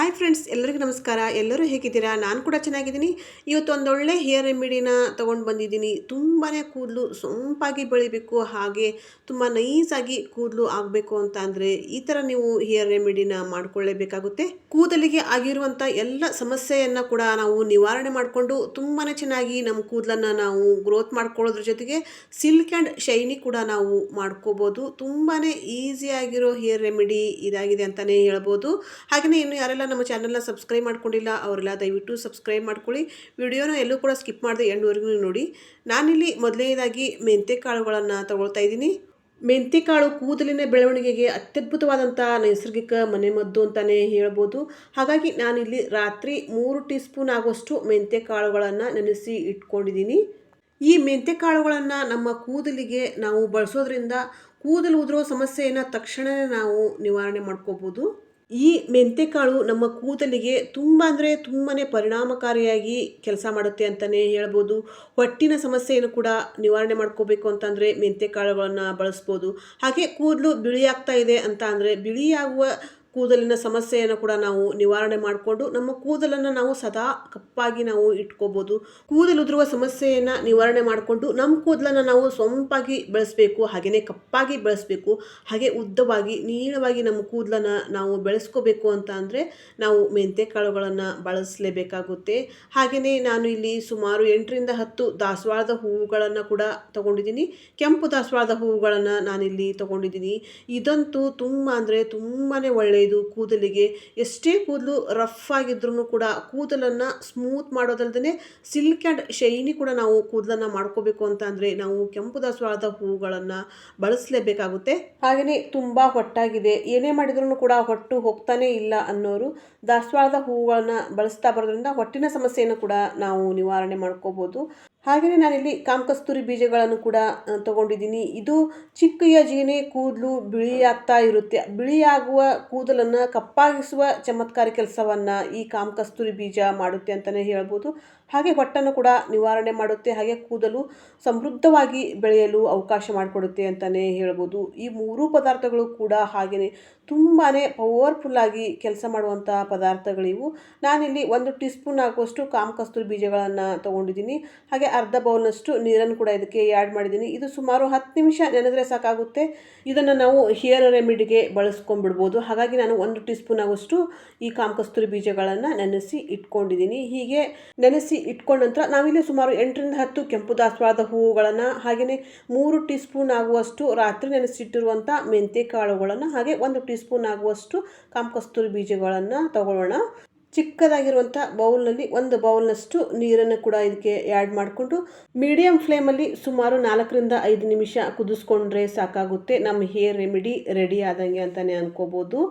Hi friends, ಎಲ್ಲರಿಗೂ ನಮಸ್ಕಾರ. ಎಲ್ಲರೂ ಹೇಗಿದ್ದೀರಾ? ನಾನು ಕೂಡ ಚೆನ್ನಾಗಿದ್ದೀನಿ. ಇವತ್ತು ಒಂದೊಳ್ಳೆ ಹೇರ್ ರೆಮಿಡಿನ ತೊಗೊಂಡು ಬಂದಿದ್ದೀನಿ. ತುಂಬಾ ಕೂದಲು ಸೊಂಪಾಗಿ ಬೆಳಿಬೇಕು, ಹಾಗೆ ತುಂಬ ನೈಸಾಗಿ ಕೂದಲು ಆಗಬೇಕು ಅಂತ ಅಂದರೆ ಈ ಥರ ನೀವು ಹೇರ್ ರೆಮಿಡಿನ ಮಾಡ್ಕೊಳ್ಳೇಬೇಕಾಗುತ್ತೆ. ಕೂದಲಿಗೆ ಆಗಿರುವಂಥ ಎಲ್ಲ ಸಮಸ್ಯೆಯನ್ನು ಕೂಡ ನಾವು ನಿವಾರಣೆ ಮಾಡಿಕೊಂಡು ತುಂಬಾ ಚೆನ್ನಾಗಿ ನಮ್ಮ ಕೂದಲನ್ನು ನಾವು ಗ್ರೋತ್ ಮಾಡ್ಕೊಳ್ಳೋದ್ರ ಜೊತೆಗೆ ಸಿಲ್ಕ್ ಆ್ಯಂಡ್ ಶೈನಿ ಕೂಡ ನಾವು ಮಾಡ್ಕೋಬೋದು. ತುಂಬಾ ಈಸಿಯಾಗಿರೋ ಹೇರ್ ರೆಮಿಡಿ ಇದಾಗಿದೆ ಅಂತಲೇ ಹೇಳ್ಬೋದು. ಹಾಗೆಯೇ ಇನ್ನು ಯಾರೆಲ್ಲ ನಮ್ಮ ಚಾನಲ್ನ ಸಬ್ಸ್ಕ್ರೈಬ್ ಮಾಡ್ಕೊಂಡಿಲ್ಲ ಅವರೆಲ್ಲ ದಯವಿಟ್ಟು ಸಬ್ಸ್ಕ್ರೈಬ್ ಮಾಡ್ಕೊಳ್ಳಿ. ವಿಡಿಯೋನ ಎಲ್ಲೂ ಕೂಡ ಸ್ಕಿಪ್ ಮಾಡದೆ ಎಂಡ್ವರೆಗೂ ನೋಡಿ. ನಾನಿಲ್ಲಿ ಮೊದಲನೇದಾಗಿ ಮೆಂತ್ಯ ಕಾಳುಗಳನ್ನು ತಗೊಳ್ತಾ ಇದ್ದೀನಿ. ಮೆಂತ್ಯಕಾಳು ಕೂದಲಿನ ಬೆಳವಣಿಗೆಗೆ ಅತ್ಯದ್ಭುತವಾದಂಥ ನೈಸರ್ಗಿಕ ಮನೆಮದ್ದು ಅಂತಲೇ ಹೇಳ್ಬೋದು. ಹಾಗಾಗಿ ನಾನಿಲ್ಲಿ ರಾತ್ರಿ 3 ಟೀ ಸ್ಪೂನ್ ಆಗುವಷ್ಟು ಮೆಂತ್ಯ ಕಾಳುಗಳನ್ನು ನೆನೆಸಿ ಇಟ್ಕೊಂಡಿದ್ದೀನಿ. ಈ ಮೆಂತ್ಯ ಕಾಳುಗಳನ್ನು ನಮ್ಮ ಕೂದಲಿಗೆ ನಾವು ಬಳಸೋದ್ರಿಂದ ಕೂದಲು ಉದುರೋ ಸಮಸ್ಯೆಯನ್ನು ತಕ್ಷಣವೇ ನಾವು ನಿವಾರಣೆ ಮಾಡ್ಕೋಬೋದು. ಈ ಮೆಂತ್ಯಕಾಳು ನಮ್ಮ ಕೂದಲಿಗೆ ತುಂಬ ಅಂದರೆ ತುಂಬಾ ಪರಿಣಾಮಕಾರಿಯಾಗಿ ಕೆಲಸ ಮಾಡುತ್ತೆ ಅಂತಲೇ ಹೇಳ್ಬೋದು. ಹೊಟ್ಟಿನ ಸಮಸ್ಯೆಯನ್ನು ಕೂಡ ನಿವಾರಣೆ ಮಾಡ್ಕೋಬೇಕು ಅಂತಂದರೆ ಮೆಂತ್ಯಕಾಳುಗಳನ್ನು ಬಳಸ್ಬೋದು. ಹಾಗೆ ಕೂದಲು ಬಿಳಿಯಾಗ್ತಾ ಇದೆ ಅಂತ ಅಂದರೆ ಬಿಳಿಯಾಗುವ ಕೂದಲಿನ ಸಮಸ್ಯೆಯನ್ನು ಕೂಡ ನಾವು ನಿವಾರಣೆ ಮಾಡಿಕೊಂಡು ನಮ್ಮ ಕೂದಲನ್ನು ನಾವು ಸದಾ ಕಪ್ಪಾಗಿ ನಾವು ಇಟ್ಕೋಬೋದು. ಕೂದಲು ಉದುರುವ ಸಮಸ್ಯೆಯನ್ನು ನಿವಾರಣೆ ಮಾಡಿಕೊಂಡು ನಮ್ಮ ಕೂದಲನ್ನು ನಾವು ಸೊಂಪಾಗಿ ಬೆಳೆಸಬೇಕು, ಹಾಗೆಯೇ ಕಪ್ಪಾಗಿ ಬೆಳೆಸಬೇಕು. ಹಾಗೆ ಉದ್ದವಾಗಿ ನೀಳವಾಗಿ ನಮ್ಮ ಕೂದಲನ್ನು ನಾವು ಬೆಳೆಸ್ಕೋಬೇಕು ಅಂತ ಅಂದರೆ ನಾವು ಮೆಂತ್ಯ ಕಾಳುಗಳನ್ನು ಬಳಸಲೇಬೇಕಾಗುತ್ತೆ. ಹಾಗೆಯೇ ನಾನು ಇಲ್ಲಿ ಸುಮಾರು 8ರಿಂದ 10 ದಾಸವಾಳದ ಹೂವುಗಳನ್ನು ಕೂಡ ತೊಗೊಂಡಿದ್ದೀನಿ. ಕೆಂಪು ದಾಸವಾಳದ ಹೂವುಗಳನ್ನು ನಾನಿಲ್ಲಿ ತೊಗೊಂಡಿದ್ದೀನಿ. ಇದಂತೂ ತುಂಬ ಅಂದರೆ ತುಂಬಾ ಒಳ್ಳೆಯದು. ಕೂದಲಿಗೆ ಎಷ್ಟೇ ಕೂದಲು ರಫ್ ಆಗಿದ್ರೂ ಕೂಡ ಕೂದಲನ್ನು ಸ್ಮೂತ್ ಮಾಡೋದಲ್ಲದೆ ಸಿಲ್ಕ್ ಆ್ಯಂಡ್ ಶೈನಿ ಕೂಡ ನಾವು ಕೂದಲನ್ನು ಮಾಡ್ಕೋಬೇಕು ಅಂತ ಅಂದರೆ ನಾವು ಕೆಂಪು ದಾಸವಾಳದ ಹೂವುಗಳನ್ನು ಬಳಸಲೇಬೇಕಾಗುತ್ತೆ. ಹಾಗೆಯೇ ತುಂಬ ಹೊಟ್ಟಾಗಿದೆ, ಏನೇ ಮಾಡಿದ್ರೂ ಕೂಡ ಹೊಟ್ಟು ಹೋಗ್ತಾನೇ ಇಲ್ಲ ಅನ್ನೋರು ದಾಸವಾಳದ ಹೂವುಗಳನ್ನು ಬಳಸ್ತಾ ಬರೋದ್ರಿಂದ ಹೊಟ್ಟಿನ ಸಮಸ್ಯೆಯನ್ನು ಕೂಡ ನಾವು ನಿವಾರಣೆ ಮಾಡ್ಕೋಬೋದು. ಹಾಗೆಯೇ ನಾನಿಲ್ಲಿ ಕಾಮಕಸ್ತೂರಿ ಬೀಜಗಳನ್ನು ಕೂಡ ತೊಗೊಂಡಿದ್ದೀನಿ. ಇದು ಚಿಕ್ಕ ಏಜಿಗೆ ಕೂದಲು ಬಿಳಿಯಾಗ್ತಾ ಇರುತ್ತೆ. ಬಿಳಿಯಾಗುವ ಕೂದಲನ್ನು ಕಪ್ಪಾಗಿಸುವ ಚಮತ್ಕಾರಿ ಕೆಲಸವನ್ನು ಈ ಕಾಮಕಸ್ತೂರಿ ಬೀಜ ಮಾಡುತ್ತೆ ಅಂತಲೇ ಹೇಳ್ಬೋದು. ಹಾಗೆ ಹೊಟ್ಟನ್ನು ಕೂಡ ನಿವಾರಣೆ ಮಾಡುತ್ತೆ, ಹಾಗೆ ಕೂದಲು ಸಮೃದ್ಧವಾಗಿ ಬೆಳೆಯಲು ಅವಕಾಶ ಮಾಡಿಕೊಡುತ್ತೆ ಅಂತಲೇ ಹೇಳ್ಬೋದು. ಈ 3 ಪದಾರ್ಥಗಳು ಕೂಡ ಹಾಗೆಯೇ ತುಂಬಾ ಪವರ್ಫುಲ್ಲಾಗಿ ಕೆಲಸ ಮಾಡುವಂಥ ಪದಾರ್ಥಗಳಿವು. ನಾನಿಲ್ಲಿ 1 ಟೀ ಸ್ಪೂನ್ ಆಗುವಷ್ಟು ಕಾಮಕಸ್ತೂರಿ ಬೀಜಗಳನ್ನು ತೊಗೊಂಡಿದ್ದೀನಿ. ಹಾಗೆ ಅರ್ಧ ಬೌಲ್ನಷ್ಟು ನೀರನ್ನು ಕೂಡ ಇದಕ್ಕೆ ಆ್ಯಡ್ ಮಾಡಿದ್ದೀನಿ. ಇದು ಸುಮಾರು 10 ನಿಮಿಷ ನೆನೆದರೆ ಸಾಕಾಗುತ್ತೆ. ಇದನ್ನು ನಾವು ಹೇರ್ ರೆಮಿಡಿಗೆ ಬಳಸ್ಕೊಂಡ್ಬಿಡ್ಬೋದು. ಹಾಗಾಗಿ ನಾನು 1 ಟೀ ಸ್ಪೂನ್ ಆಗುವಷ್ಟು ಈ ಕಾಮಕಸ್ತೂರಿ ಬೀಜಗಳನ್ನು ನೆನೆಸಿ ಇಟ್ಕೊಂಡಿದ್ದೀನಿ. ಹೀಗೆ ನೆನೆಸಿ ಇಟ್ಕೊಂಡ ನಂತರ ನಾವಿಲ್ಲಿ ಸುಮಾರು 8ರಿಂದ 10 ಕೆಂಪು ದಾಸವಾಳದ ಹೂವುಗಳನ್ನು, ಹಾಗೆಯೇ 3 ಟೀ ಸ್ಪೂನ್ ಆಗುವಷ್ಟು ರಾತ್ರಿ ನೆನೆಸಿಟ್ಟಿರುವಂಥ ಮೆಂತ್ಯ ಕಾಳುಗಳನ್ನು, ಹಾಗೆ 1 ಟೀ ಸ್ಪೂನ್ ಆಗುವಷ್ಟು ಕಾಮಕಸ್ತೂರಿ ಬೀಜಗಳನ್ನು ತಗೊಳ್ಳೋಣ. ಚಿಕ್ಕದಾಗಿರುವಂಥ ಬೌಲ್ನಲ್ಲಿ 1 ಬೌಲ್ನಷ್ಟು ನೀರನ್ನು ಕೂಡ ಇದಕ್ಕೆ ಆ್ಯಡ್ ಮಾಡಿಕೊಂಡು ಮೀಡಿಯಮ್ ಫ್ಲೇಮಲ್ಲಿ ಸುಮಾರು 4ರಿಂದ 5 ನಿಮಿಷ ಕುದಿಸ್ಕೊಂಡ್ರೆ ಸಾಕಾಗುತ್ತೆ. ನಮ್ಮ ಹೇರ್ ರೆಮಿಡಿ ರೆಡಿ ಆದಂಗೆ ಅಂತಲೇ ಅನ್ಕೋಬೋದು.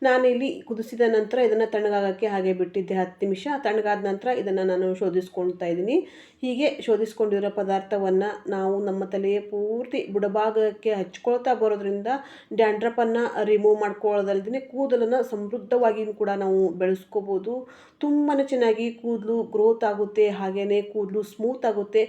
ನಾನಿಲ್ಲಿ ಕುದಿಸಿದ ನಂತರ ಇದನ್ನು ತಣ್ಣಗಾಗೋಕ್ಕೆ ಹಾಗೆ ಬಿಟ್ಟಿದ್ದೆ 10 ನಿಮಿಷ. ತಣ್ಣಗಾದ ನಂತರ ಇದನ್ನು ನಾನು ಶೋಧಿಸ್ಕೊಳ್ತಾ ಇದ್ದೀನಿ. ಹೀಗೆ ಶೋಧಿಸ್ಕೊಂಡಿರೋ ಪದಾರ್ಥವನ್ನು ನಾವು ನಮ್ಮ ತಲೆಯ ಪೂರ್ತಿ ಬುಡಭಾಗಕ್ಕೆ ಹಚ್ಕೊಳ್ತಾ ಬರೋದ್ರಿಂದ ಡ್ಯಾಂಡ್ರಫನ್ನು ರಿಮೂವ್ ಮಾಡ್ಕೊಳ್ಳೋದಲ್ಲದೆ ಕೂದಲನ್ನು ಸಮೃದ್ಧವಾಗಿ ಕೂಡ ನಾವು ಬೆಳೆಸ್ಕೋಬೋದು. ತುಂಬಾ ಚೆನ್ನಾಗಿ ಕೂದಲು ಗ್ರೋತ್ ಆಗುತ್ತೆ, ಹಾಗೆಯೇ ಕೂದಲು ಸ್ಮೂತ್ ಆಗುತ್ತೆ,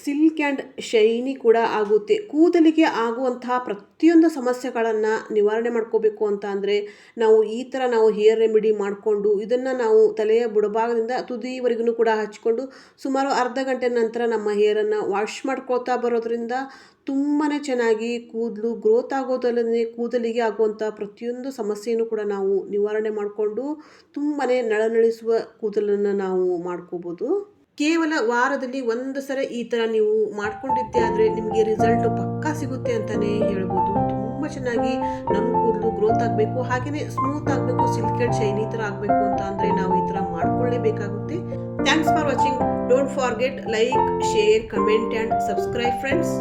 ಸಿಲ್ಕ್ ಆ್ಯಂಡ್ ಶೈನಿ ಕೂಡ ಆಗುತ್ತೆ. ಕೂದಲಿಗೆ ಆಗುವಂತಹ ಪ್ರತಿಯೊಂದು ಸಮಸ್ಯೆಗಳನ್ನು ನಿವಾರಣೆ ಮಾಡ್ಕೋಬೇಕು ಅಂತ ಅಂದರೆ ನಾವು ಈ ಥರ ನಾವು ಹೇರ್ ರೆಮಿಡಿ ಮಾಡಿಕೊಂಡು ಇದನ್ನು ನಾವು ತಲೆಯ ಬುಡಭಾಗದಿಂದ ತುದಿವರೆಗೂ ಕೂಡ ಹಚ್ಕೊಂಡು ಸುಮಾರು ಅರ್ಧ ಗಂಟೆ ನಂತರ ನಮ್ಮ ಹೇರನ್ನು ವಾಶ್ ಮಾಡ್ಕೊಳ್ತಾ ಬರೋದ್ರಿಂದ ತುಂಬಾ ಚೆನ್ನಾಗಿ ಕೂದಲು ಗ್ರೋತ್ ಆಗೋದಲ್ಲದೆ ಕೂದಲಿಗೆ ಆಗುವಂಥ ಪ್ರತಿಯೊಂದು ಸಮಸ್ಯೆಯನ್ನು ಕೂಡ ನಾವು ನಿವಾರಣೆ ಮಾಡಿಕೊಂಡು ತುಂಬಾ ನಳನಳಿಸುವ ಕೂದಲನ್ನು ನಾವು ಮಾಡ್ಕೋಬೋದು. ಕೇವಲ ವಾರದಲ್ಲಿ 1 ಸರಿ ಈ ಥರ ನೀವು ಮಾಡ್ಕೊಂಡಿದ್ದೆ ಆದರೆ ನಿಮಗೆ ರಿಸಲ್ಟು ಪಕ್ಕಾ ಸಿಗುತ್ತೆ ಅಂತಲೇ ಹೇಳ್ಬೋದು. ತುಂಬ ಚೆನ್ನಾಗಿ ನಮ್ಮ ಕೂದಲು ಗ್ರೋತ್ ಆಗಬೇಕು, ಹಾಗೆಯೇ ಸ್ಮೂತ್ ಆಗಬೇಕು, ಸಿಲ್ಕ್ ಆ್ಯಂಡ್ ಶೈನಿ ಥರ ಆಗಬೇಕು ಅಂತ ಅಂದರೆ ನಾವು ಈ ಥರ ಮಾಡ್ಕೊಳ್ಳೇಬೇಕಾಗುತ್ತೆ. Thanks for watching. Don't forget like, share, comment and subscribe friends.